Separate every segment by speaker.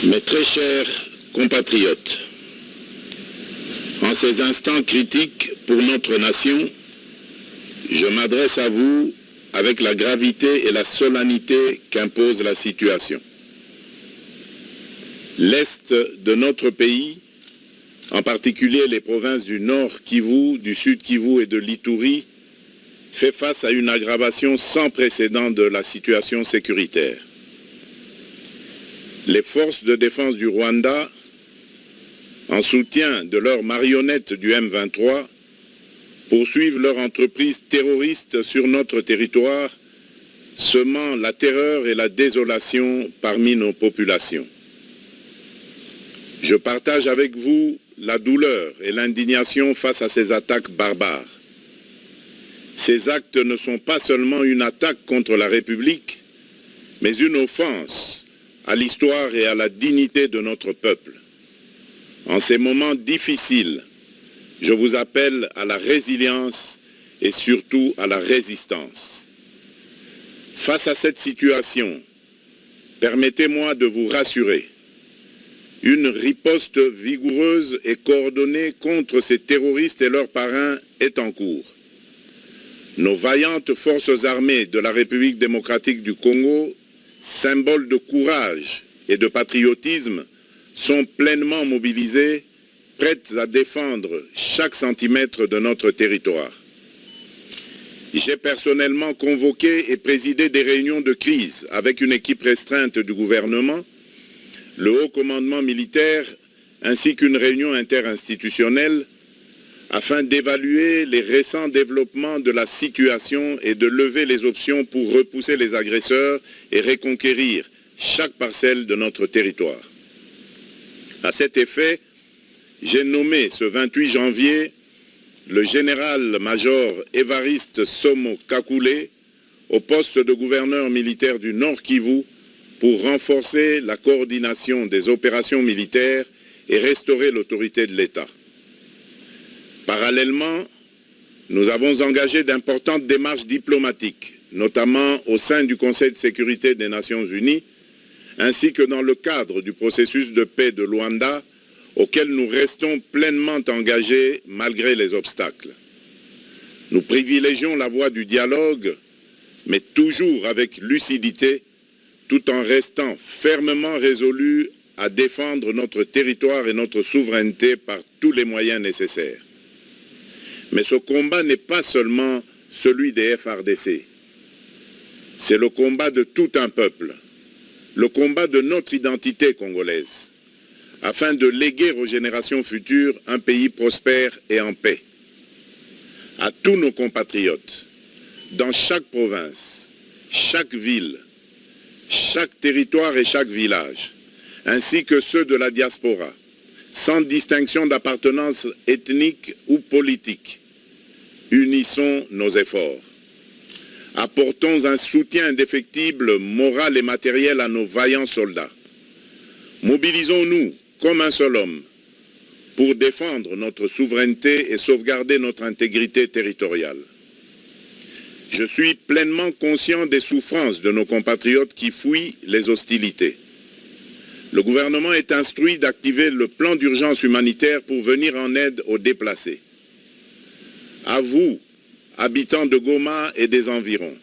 Speaker 1: Mes très chers compatriotes, en ces instants critiques pour notre nation, je m'adresse à vous avec la gravité et la solennité qu'impose la situation. L'Est de notre pays, en particulier les provinces du Nord Kivu, du Sud Kivu et de l'Ituri, fait face à une aggravation sans précédent de la situation sécuritaire. Les forces de défense du Rwanda, en soutien de leurs marionnettes du M23, poursuivent leur entreprise terroriste sur notre territoire, semant la terreur et la désolation parmi nos populations. Je partage avec vous la douleur et l'indignation face à ces attaques barbares. Ces actes ne sont pas seulement une attaque contre la République, mais une offense à l'histoire et à la dignité de notre peuple. En ces moments difficiles, je vous appelle à la résilience et surtout à la résistance. Face à cette situation, permettez-moi de vous rassurer. Une riposte vigoureuse et coordonnée contre ces terroristes et leurs parrains est en cours. Nos vaillantes forces armées de la République démocratique du Congo, symboles de courage et de patriotisme, sont pleinement mobilisées, prêtes à défendre chaque centimètre de notre territoire. J'ai personnellement convoqué et présidé des réunions de crise avec une équipe restreinte du gouvernement, le haut commandement militaire ainsi qu'une réunion interinstitutionnelle afin d'évaluer les récents développements de la situation et de lever les options pour repousser les agresseurs et reconquérir chaque parcelle de notre territoire. À cet effet, j'ai nommé ce 28 janvier le général-major Évariste Somo Kakule au poste de gouverneur militaire du Nord Kivu pour renforcer la coordination des opérations militaires et restaurer l'autorité de l'État. Parallèlement, nous avons engagé d'importantes démarches diplomatiques, notamment au sein du Conseil de sécurité des Nations Unies, ainsi que dans le cadre du processus de paix de Luanda, auquel nous restons pleinement engagés malgré les obstacles. Nous privilégions la voie du dialogue, mais toujours avec lucidité, tout en restant fermement résolus à défendre notre territoire et notre souveraineté par tous les moyens nécessaires. Mais ce combat n'est pas seulement celui des FARDC. C'est le combat de tout un peuple, le combat de notre identité congolaise, afin de léguer aux générations futures un pays prospère et en paix. À tous nos compatriotes, dans chaque province, chaque ville, chaque territoire et chaque village, ainsi que ceux de la diaspora, sans distinction d'appartenance ethnique ou politique, unissons nos efforts. Apportons un soutien indéfectible, moral et matériel à nos vaillants soldats. Mobilisons-nous comme un seul homme pour défendre notre souveraineté et sauvegarder notre intégrité territoriale. Je suis pleinement conscient des souffrances de nos compatriotes qui fuient les hostilités. Le gouvernement est instruit d'activer le plan d'urgence humanitaire pour venir en aide aux déplacés. À vous, habitants de Goma et des environs,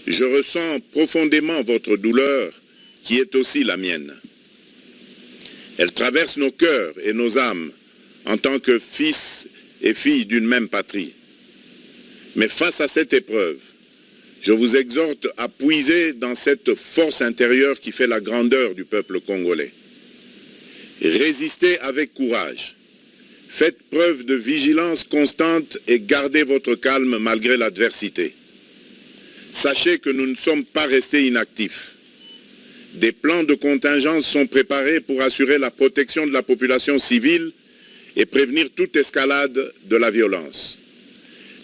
Speaker 1: je ressens profondément votre douleur qui est aussi la mienne. Elle traverse nos cœurs et nos âmes en tant que fils et filles d'une même patrie. Mais face à cette épreuve, je vous exhorte à puiser dans cette force intérieure qui fait la grandeur du peuple congolais. Résistez avec courage. Faites preuve de vigilance constante et gardez votre calme malgré l'adversité. Sachez que nous ne sommes pas restés inactifs. Des plans de contingence sont préparés pour assurer la protection de la population civile et prévenir toute escalade de la violence.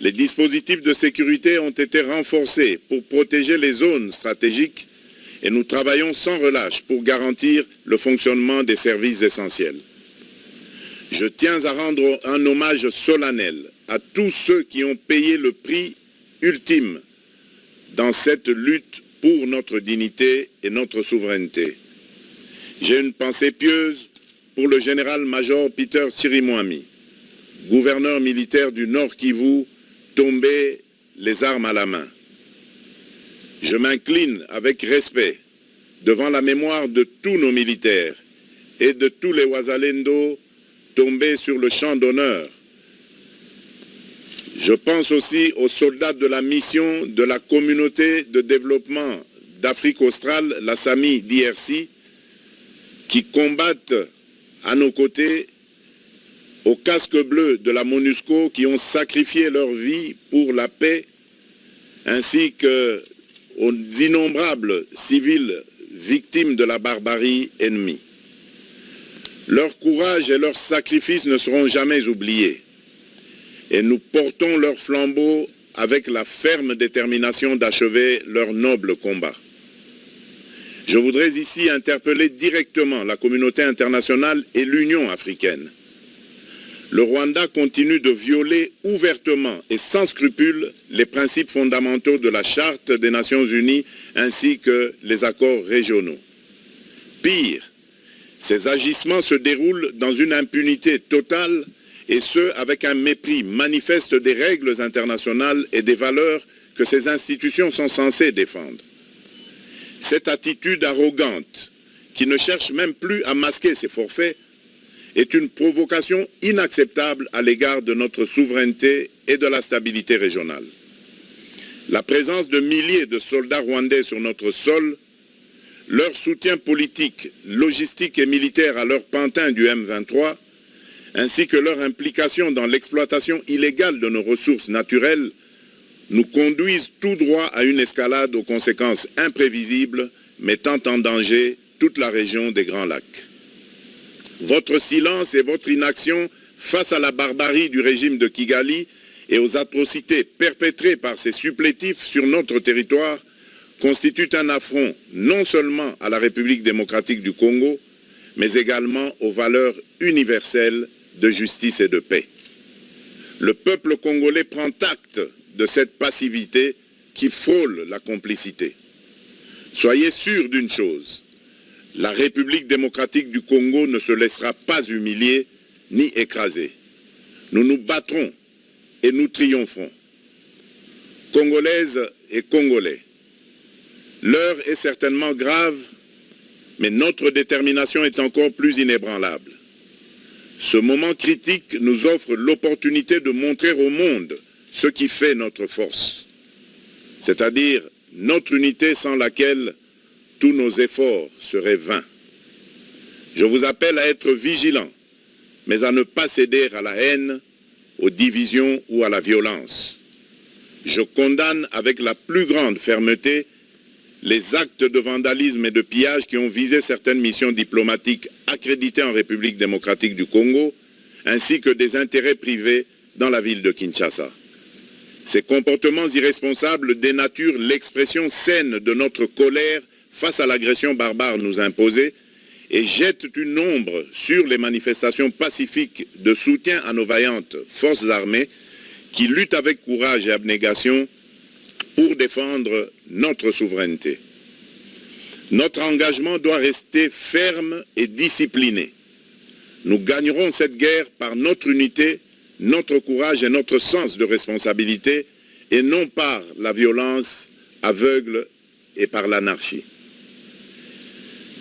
Speaker 1: Les dispositifs de sécurité ont été renforcés pour protéger les zones stratégiques et nous travaillons sans relâche pour garantir le fonctionnement des services essentiels. Je tiens à rendre un hommage solennel à tous ceux qui ont payé le prix ultime dans cette lutte pour notre dignité et notre souveraineté. J'ai une pensée pieuse pour le général-major Peter Chirimwami, gouverneur militaire du Nord Kivu, tombé les armes à la main. Je m'incline avec respect devant la mémoire de tous nos militaires et de tous les Wazalendo tombés sur le champ d'honneur. Je pense aussi aux soldats de la mission de la communauté de développement d'Afrique australe, la SAMI d'IRC, qui combattent à nos côtés, aux casques bleus de la MONUSCO qui ont sacrifié leur vie pour la paix, ainsi qu'aux innombrables civils victimes de la barbarie ennemie. Leur courage et leur sacrifice ne seront jamais oubliés. Et nous portons leur flambeau avec la ferme détermination d'achever leur noble combat. Je voudrais ici interpeller directement la communauté internationale et l'Union africaine. Le Rwanda continue de violer ouvertement et sans scrupule les principes fondamentaux de la Charte des Nations Unies ainsi que les accords régionaux. Pire, ces agissements se déroulent dans une impunité totale et ce, avec un mépris manifeste des règles internationales et des valeurs que ces institutions sont censées défendre. Cette attitude arrogante, qui ne cherche même plus à masquer ses forfaits, est une provocation inacceptable à l'égard de notre souveraineté et de la stabilité régionale. La présence de milliers de soldats rwandais sur notre sol, leur soutien politique, logistique et militaire à leur pantin du M23, ainsi que leur implication dans l'exploitation illégale de nos ressources naturelles, nous conduisent tout droit à une escalade aux conséquences imprévisibles, mettant en danger toute la région des Grands Lacs. Votre silence et votre inaction face à la barbarie du régime de Kigali et aux atrocités perpétrées par ces supplétifs sur notre territoire constituent un affront non seulement à la République démocratique du Congo, mais également aux valeurs universelles de justice et de paix. Le peuple congolais prend acte de cette passivité qui frôle la complicité. Soyez sûrs d'une chose, la République démocratique du Congo ne se laissera pas humilier ni écraser. Nous nous battrons et nous triompherons. Congolaises et Congolais, l'heure est certainement grave, mais notre détermination est encore plus inébranlable. Ce moment critique nous offre l'opportunité de montrer au monde ce qui fait notre force, c'est-à-dire notre unité sans laquelle tous nos efforts seraient vains. Je vous appelle à être vigilants, mais à ne pas céder à la haine, aux divisions ou à la violence. Je condamne avec la plus grande fermeté les actes de vandalisme et de pillage qui ont visé certaines missions diplomatiques accréditées en République démocratique du Congo, ainsi que des intérêts privés dans la ville de Kinshasa. Ces comportements irresponsables dénaturent l'expression saine de notre colère face à l'agression barbare nous imposée et jettent une ombre sur les manifestations pacifiques de soutien à nos vaillantes forces armées qui luttent avec courage et abnégation pour défendre notre souveraineté. Notre engagement doit rester ferme et discipliné. Nous gagnerons cette guerre par notre unité, notre courage et notre sens de responsabilité, et non par la violence aveugle et par l'anarchie.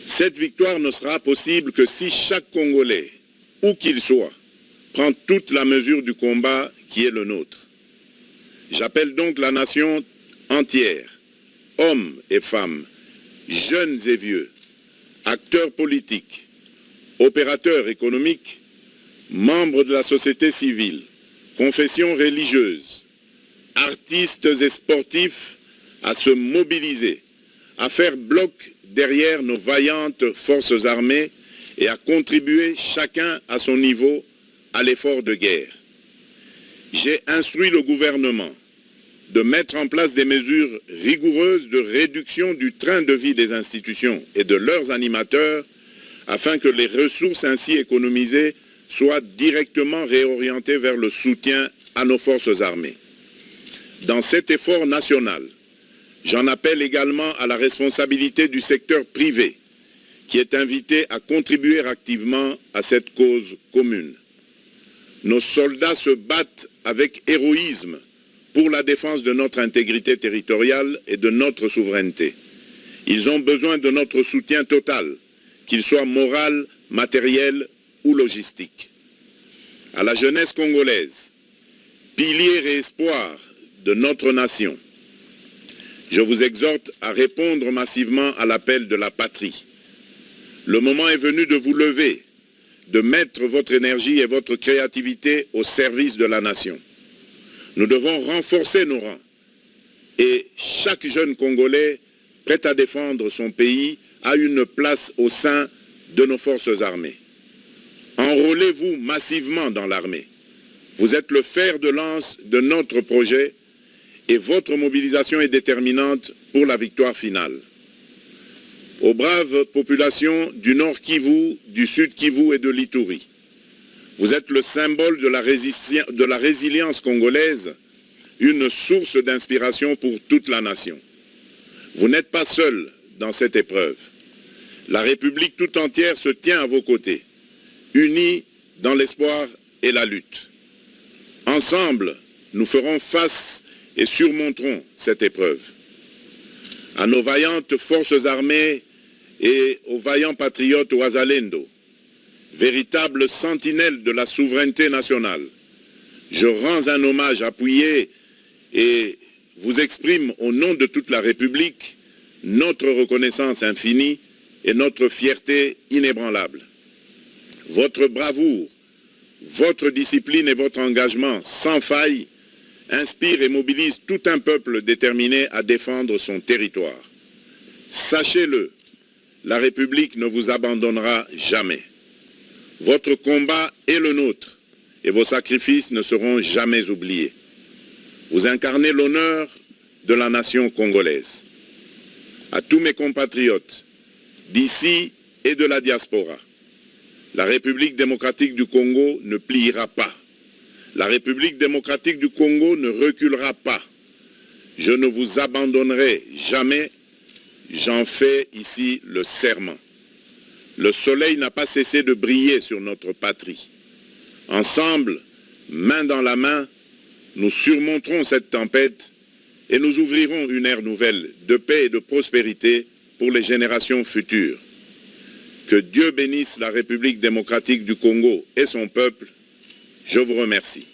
Speaker 1: Cette victoire ne sera possible que si chaque Congolais, où qu'il soit, prend toute la mesure du combat qui est le nôtre. J'appelle donc la nation entière, hommes et femmes, jeunes et vieux, acteurs politiques, opérateurs économiques, membres de la société civile, confessions religieuses, artistes et sportifs à se mobiliser, à faire bloc derrière nos vaillantes forces armées et à contribuer chacun à son niveau à l'effort de guerre. J'ai instruit le gouvernement de mettre en place des mesures rigoureuses de réduction du train de vie des institutions et de leurs animateurs afin que les ressources ainsi économisées soient directement réorientées vers le soutien à nos forces armées. Dans cet effort national, j'en appelle également à la responsabilité du secteur privé qui est invité à contribuer activement à cette cause commune. Nos soldats se battent avec héroïsme pour la défense de notre intégrité territoriale et de notre souveraineté. Ils ont besoin de notre soutien total, qu'il soit moral, matériel ou logistique. À la jeunesse congolaise, pilier et espoir de notre nation, je vous exhorte à répondre massivement à l'appel de la patrie. Le moment est venu de vous lever, de mettre votre énergie et votre créativité au service de la nation. Nous devons renforcer nos rangs et chaque jeune Congolais prêt à défendre son pays a une place au sein de nos forces armées. Enrôlez-vous massivement dans l'armée. Vous êtes le fer de lance de notre projet et votre mobilisation est déterminante pour la victoire finale. Aux braves populations du Nord Kivu, du Sud Kivu et de l'Ituri, vous êtes le symbole de la résilience congolaise, une source d'inspiration pour toute la nation. Vous n'êtes pas seuls dans cette épreuve. La République tout entière se tient à vos côtés, unis dans l'espoir et la lutte. Ensemble, nous ferons face et surmonterons cette épreuve. À nos vaillantes forces armées et aux vaillants patriotes Wazalendo, véritables sentinelles de la souveraineté nationale, je rends un hommage appuyé et vous exprime au nom de toute la République notre reconnaissance infinie et notre fierté inébranlable. Votre bravoure, votre discipline et votre engagement sans faille inspirent et mobilisent tout un peuple déterminé à défendre son territoire. Sachez-le, la République ne vous abandonnera jamais. Votre combat est le nôtre et vos sacrifices ne seront jamais oubliés. Vous incarnez l'honneur de la nation congolaise. À tous mes compatriotes, d'ici et de la diaspora, la République démocratique du Congo ne pliera pas. La République démocratique du Congo ne reculera pas. Je ne vous abandonnerai jamais. J'en fais ici le serment. Le soleil n'a pas cessé de briller sur notre patrie. Ensemble, main dans la main, nous surmonterons cette tempête et nous ouvrirons une ère nouvelle de paix et de prospérité pour les générations futures. Que Dieu bénisse la République démocratique du Congo et son peuple. Je vous remercie.